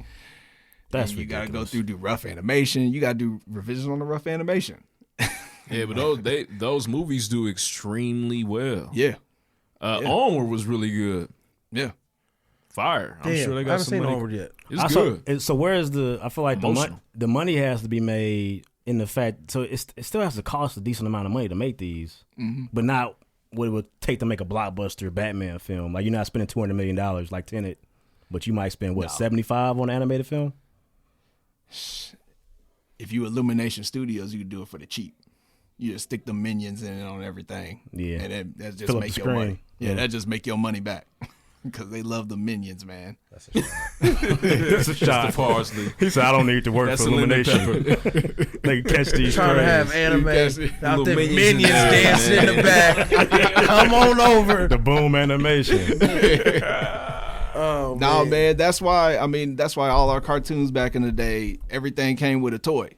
That's you got to go through do rough animation. You got to do revisions on the rough animation. Yeah, but those movies do extremely well. Yeah. Onward was really good. Yeah. Fire. I'm sure they got some money. I haven't seen Onward yet. It's good. So where is I feel like the money has to be made in the fact, so it still has to cost a decent amount of money to make these, but not what it would take to make a blockbuster Batman film. Like, you're not spending $200 million like Tenet, but you might spend, 75 on an animated film? If you Illumination Studios, you could do it for the cheap. You just stick the minions in it on everything. Yeah. And that just make your money. Yeah, that just make your money back. Because they love the minions, man. That's a shot. That's a shot. Parsley. He said, I don't need to work for Illumination. They can catch these trying to have anime out there, minions dancing in the back. Come on over. The boom animation. Oh, no, man. That's why all our cartoons back in the day, everything came with a toy.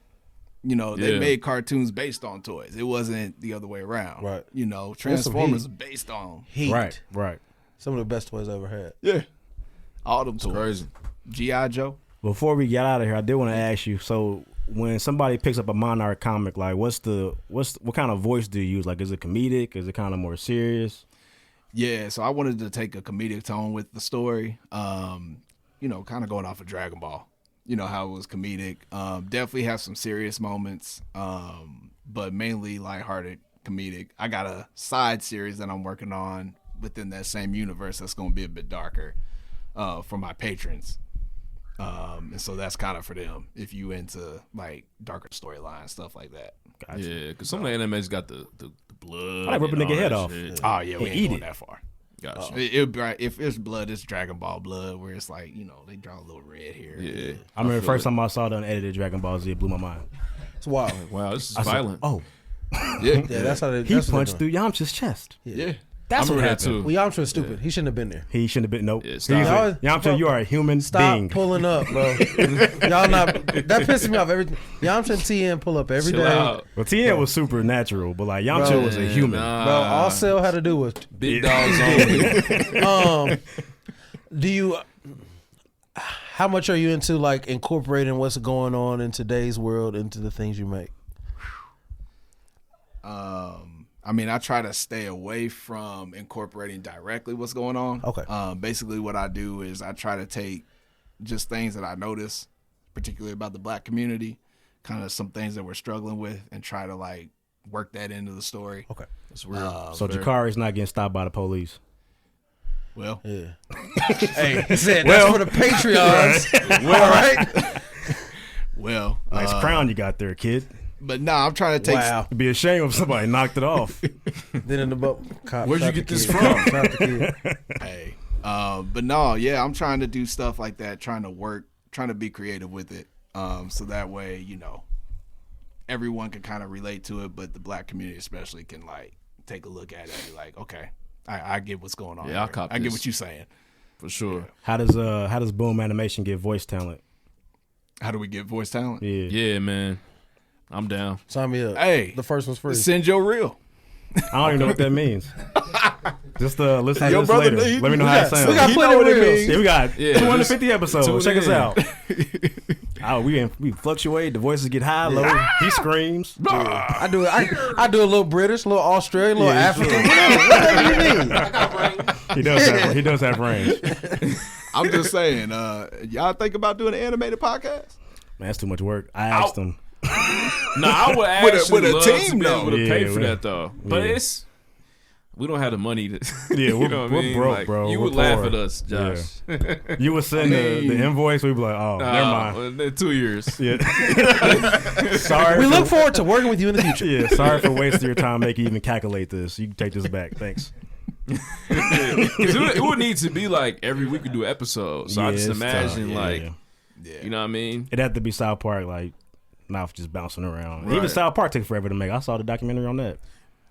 They made cartoons based on toys. It wasn't the other way around. Right. Transformers based on heat. Right. Some of the best toys I ever had. Yeah. All them toys. Crazy. G.I. Joe. Before we get out of here, I did want to ask you, so when somebody picks up a Monarch comic, like what kind of voice do you use? Like, is it comedic? Is it kind of more serious? Yeah, so I wanted to take a comedic tone with the story. Kind of going off of Dragon Ball. How it was comedic. Definitely have some serious moments, but mainly lighthearted comedic. I got a side series that I'm working on within that same universe that's going to be a bit darker for my patrons. And so that's kind of for them if you into like darker storylines, stuff like that. Gotcha. Yeah, because some of the animes got the blood. I like ripping a nigga head off. Oh yeah, we ain't going that far. Gotcha. If it's blood, it's Dragon Ball blood, where it's like, you know, they draw a little red here. Yeah. I remember the first time I saw the unedited Dragon Ball Z, it blew my mind. It's wild. Wow, this is violent. Oh, Yeah, Yeah, that's how they. he that's what punched they're through Yamcha's chest. yeah. That's I what remember that happened. too. doing. Well, Yamcha was stupid. He shouldn't have been there. He shouldn't have been. Nope. Yeah, He's stop like, it. Yamcha, you are a human Stop being. pulling up, bro. Y'all not. That pisses me off. Yamcha and TN pull up every Chill day. out. Well, Tien was supernatural, but like Yamcha Bro, was a human. Nah. Bro, all Cell had to do was Big dogs only. do you how much are you into like incorporating what's going on in today's world into the things you make? I mean, I try to stay away from incorporating directly what's going on. Okay. Basically, what I do is I try to take just things that I notice, particularly about the Black community, kind of some things that we're struggling with, and try to like work that into the story. Okay. That's real. So Jakari's not getting stopped by the police. Well, Yeah. Hey, he said that's for the Patreons. All right. well, Nice crown you got there, kid. but no, I'm trying to take. Wow. It'd be a shame if somebody knocked it off. Then in the boat. Where'd you get this from? Hey, but no, yeah, I'm trying to do stuff like that, trying to be creative with it, so that way, you know, everyone can kind of relate to it, but the Black community especially can like take a look at it and be like, okay, I get what's going on. Yeah, I'll here. cop I get this. what you're saying. For sure. How does Boom Animation get voice talent? How do we get voice talent? Yeah. Yeah, man. I'm down. Sign me up. Hey, The first one's free. send your reel. I don't even know what that means. Just listen to Your this brother, later. Let me know how it sounds. we got He plenty know of what it reels. means. Yeah, we got Yeah, 250 episodes. tune Check us in. out. We fluctuate. The voices get high, low. He screams. I do a little British, a little Australian, a little Yeah, African. Whatever you need. He does have range. I'm just saying, y'all think about doing an animated podcast? Man, that's too much work. I asked him. Nah, I would With a- actually with a love team, to be able to though. pay Yeah, for we- that though. But yeah. we don't have the money to. Yeah, you we're- know what we're I mean? broke, Like, bro. You We're would laugh poor. at us, Josh. You would send the invoice. We'd be like, oh, never mind. Well, 2 years. Yeah. Sorry. We for- look forward to working with you in the future. Yeah, sorry for wasting your time making you even calculate this. You can take this back. Thanks. 'Cause it would need to be like every week we do an episode. So I Yeah, just it's imagine tough. like, Yeah. you know what I mean? It'd have to be South Park, like mouth just bouncing around. Right. Even South Park took forever to make. I saw the documentary on that.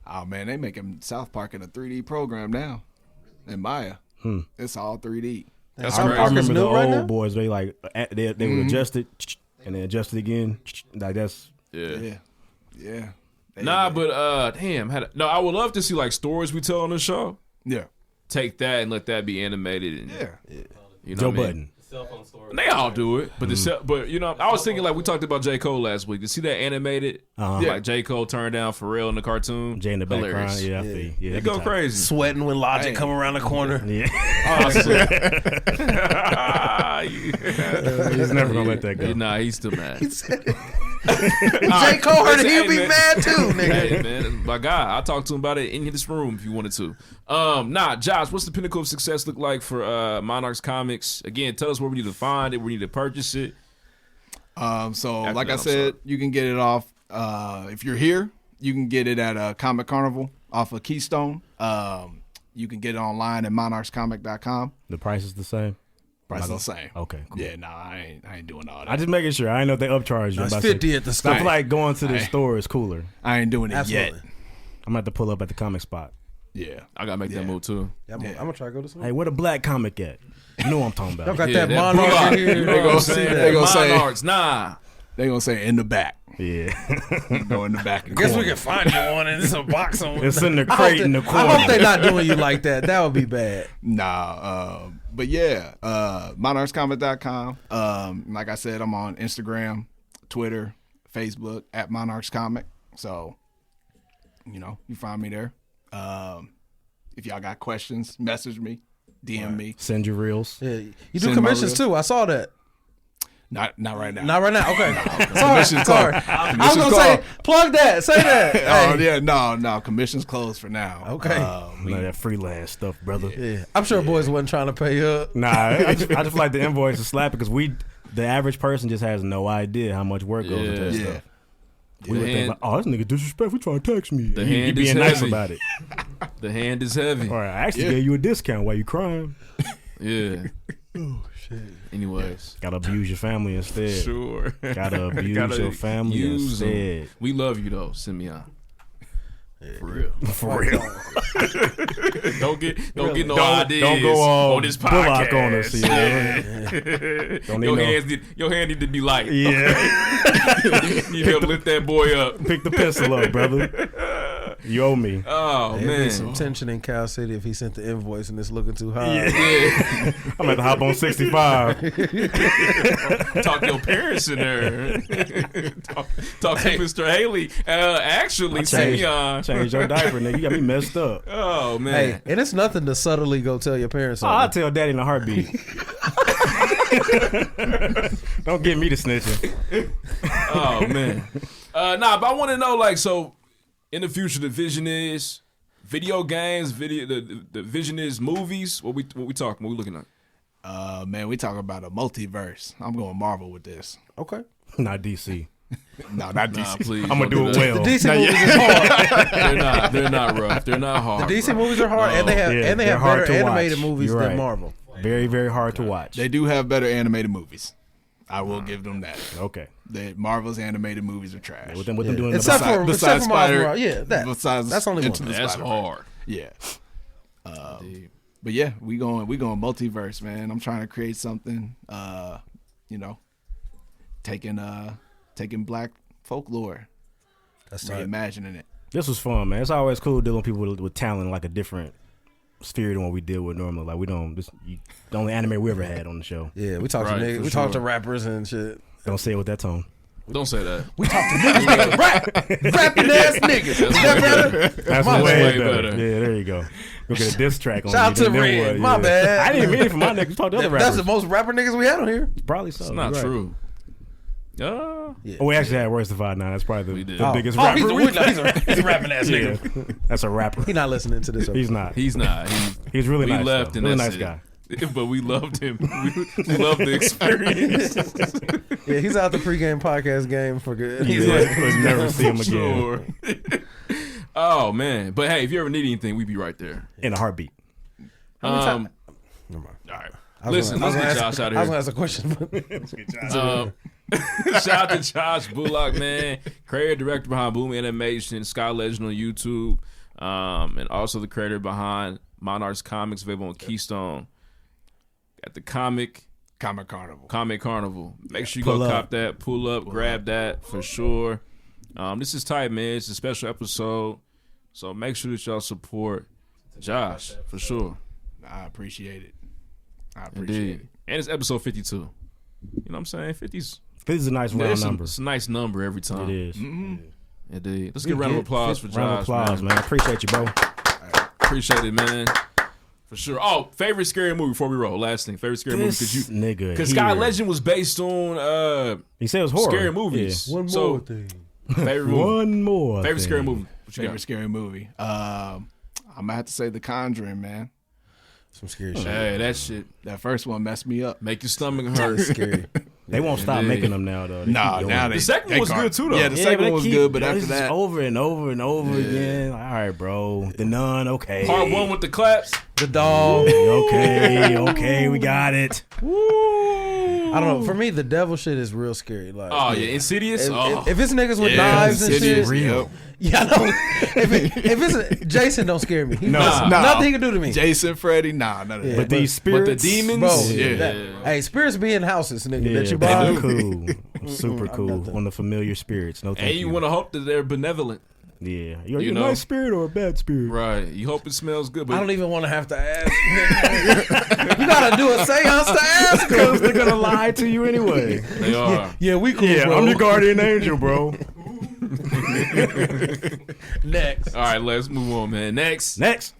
Oh man, they making South Park in a 3D program now, in Maya. It's all 3D. That's South crazy. I Park is remember the new right old now? boys. They like they would adjust it and then adjust it again. Like that's Yeah. Yeah. Nah, but I would love to see like stories we tell on the show. Yeah. Take that and let that be animated. And, Yeah. you know Joe what I mean? Budden. Cell phone story. They all do it, but but you know, I was thinking like we talked about J. Cole last week. To see that animated, like J. Cole turned down Pharrell in the cartoon, Jay in the background. hilarious. Yeah, I feel you. Yeah, They that'd go be tight. crazy. Sweating when Logic come around the corner. Yeah, Yeah. he's never gonna let that go. Nah, he's still mad. J. Cole heard it, he'd be man. mad too, nigga. Hey man, my guy, I'll talk to him about it in this room if you wanted to. Josh, what's the pinnacle of success look like for Monarchs Comics? Again, tell us where we need to find it, where we need to purchase it. So After like that, I I'm said, sorry. you can get it off. If you're here, you can get it at Comic Carnival off of Keystone. You can get it online at monarchscomic.com. The price is the same. Price is the same. Okay, cool. Yeah, no, I ain't doing all that. I just making sure. I didn't know if they upcharge you. It's I'm about to 50 say- at the I store. feel like going to the Hey. store is cooler. I ain't doing it Absolutely. yet. I'm gonna have to pull up at the comic spot. Yeah. I gotta make that move too. I'm gonna try to go to some. Hey, where the black comic at? You know what I'm talking Y'all about. got Yeah, that that Monarch Bullock. in here. You know They what gonna I'm say- saying? they gonna say- Monarchs, nah. They gonna say in the back. Yeah, Go in the back. And Guess we corner. can find you one and it's a box on. it's in the I hope crate they- in the I corner. hope they're not doing you like that. That would be bad. Nah, but yeah, monarchscomic.com. Like I said, I'm on Instagram, Twitter, Facebook at Monarchs Comic. So, you know, you find me there. If y'all got questions, message me, DM me. Send your reels. Yeah, you do Send my commissions reel. too. I saw that. Not right now. Not right now. Okay. Commission's sorry. closed. I was Commission's gonna say closed. plug that. Say that. Oh Hey. yeah, no, commission's closed for now. Okay. None of that freelance stuff, brother. Yeah. I'm sure boys wasn't trying to pay up. Nah, I just like the invoice to slap it because the average person just has no idea how much work goes into that stuff. We would think, like, oh, this nigga disrespectful trying to text me. The hand being is nice heavy. about it. The hand is heavy. All right, I actually gave you a discount while you crying. Yeah. Oh shit. Anyways, Gotta abuse your family instead. sure. Gotta abuse your family use 'em. instead. We love you though, Simeon. For real. For real. Don't get no ideas. Don't go all on this Bullock podcast. on us, you know? Don't need Your hand need to be light. Yeah. You help lift that boy up. Pick the pencil up, brother. You owe me. Oh There'd man. be some tension in Cal City if he sent the invoice and it's looking too high. Yeah. I'm at the hop on 65. Talk your parents in there. talk to Mr. Haley. Actually, Simeon. Change your diaper, nigga. You got me messed up. Oh man. Hey, and it's nothing to subtly go tell your parents Oh, I'll something. tell daddy in a heartbeat. Don't get me to snitching. Oh man. But I want to know, like, so in the future, the vision is video games. The vision is movies. What we talking? What we looking at? Man, we talk about a multiverse. I'm going Marvel with this. Okay. Not DC. No, not DC. Nah, please. I'm gonna do it well. The DC movies is hard. They're not rough. They're not hard. The DC movies are hard, and they have Yeah, they're better hard to animated watch. movies You're than right. Marvel. Very, very hard to watch. They do have better animated movies. I will give them that. Okay. Marvel's animated movies are trash. What them doing? Except for Besides Miles Spider- Morales. Yeah, that's only Into one. the That's Spider-Man. hard. Yeah. But yeah, we going multiverse, man. I'm trying to create something. Taking black folklore, That's right. reimagining it. This was fun, man. It's always cool dealing with people with talent, like a different sphere than what we deal with normally. Like we don't. The only anime we ever had on the show. Yeah, we talk Right, to niggas. for We talk to sure. rappers and shit. Don't say it with that tone. Don't say that. We talk to niggas that rapping ass niggas. Is that better? That's My way bad. better. Yeah, there you go. Go get a diss track on Shout out you. to Then Red. what? My bad. I didn't mean it for my niggas. Talk to other That's rappers. the most rapper niggas we had on here. Probably so. It's not You're right. true. Yeah. Oh, we actually had Worst Divide now. That's probably We the did. biggest Oh, rapper. he's a rapping ass yeah, nigga. that's a rapper. He not listening to this. He's not. He's not. He's really we nice. left though. and Really that's nice it. guy. But we loved him. We loved the experience. Yeah, he's out the pregame podcast game for good. He's Yeah, like, we'll never see him again Sure. Oh man. But hey, if you ever need anything, we'd be right there. in a heartbeat. Never mind. All right. I was Listen, gonna- let's I get was Josh out I was of gonna here. ask a question. Shout out to Josh Bullock, man. Creator director behind Boom Animation, Sky Legend on YouTube, and also the creator behind Monarchs Comics, available on Keystone. Got the Comic Carnival. Make sure you Pull go up. cop that, pull up, grab that for sure. This is tight, man. It's a special episode, so make sure that y'all support Josh for sure. I appreciate it. Indeed. And it's episode 52. You know what I'm saying? 50's. This is a nice round number. It's a nice number every time. It is. Indeed. Let's get a round of applause for Josh. Round of applause, man. Appreciate you, bro. Appreciate it, man. For sure. Oh, favorite scary movie before we roll. Last thing, favorite scary movie This nigga. because Sky here. Legend was based on He said it was horror. scary movies. One So, more thing. favorite movie. One more. Favorite thing. scary movie. What you Favorite got? scary movie. I'm gonna have to say The Conjuring, man. Some scary shit. Hey, that shit That first one messed me up. make your stomach It's hurt. scary. They won't stop Indeed. making them now, though. They Nah, keep now doing they. it. The second they one was car- good, too, though. Yeah, the Yeah, second but one they was keep- good, but after it's that, over and over and over again. Like, all right, bro. The Nun, okay. Part one with the claps. The dog. Okay, we got it. I don't know. For me, the devil shit is real scary. Like, Oh, yeah. Insidious. if it's niggas with Yeah, knives and Insidious, shit, yep. yeah, I know. If it's Jason, don't scare me. Nah. Nothing he can do to me. Jason, Freddy, none of that. But these spirits, But the demons. Bro, yeah. hey, spirits be in houses, nigga. yeah, that you they buy. cool, super cool on the familiar spirits. No, thank And you want to hope that they're benevolent. Yeah, You you a know? nice spirit or a bad spirit? Right. You hope it smells good. But I don't even want to have to ask. You gotta do a seance to ask Because them. they're gonna lie to you anyway. they are. Yeah, we cool, Yeah, bro. I'm your guardian angel, bro. Next. All right, let's move on, man. Next. Next.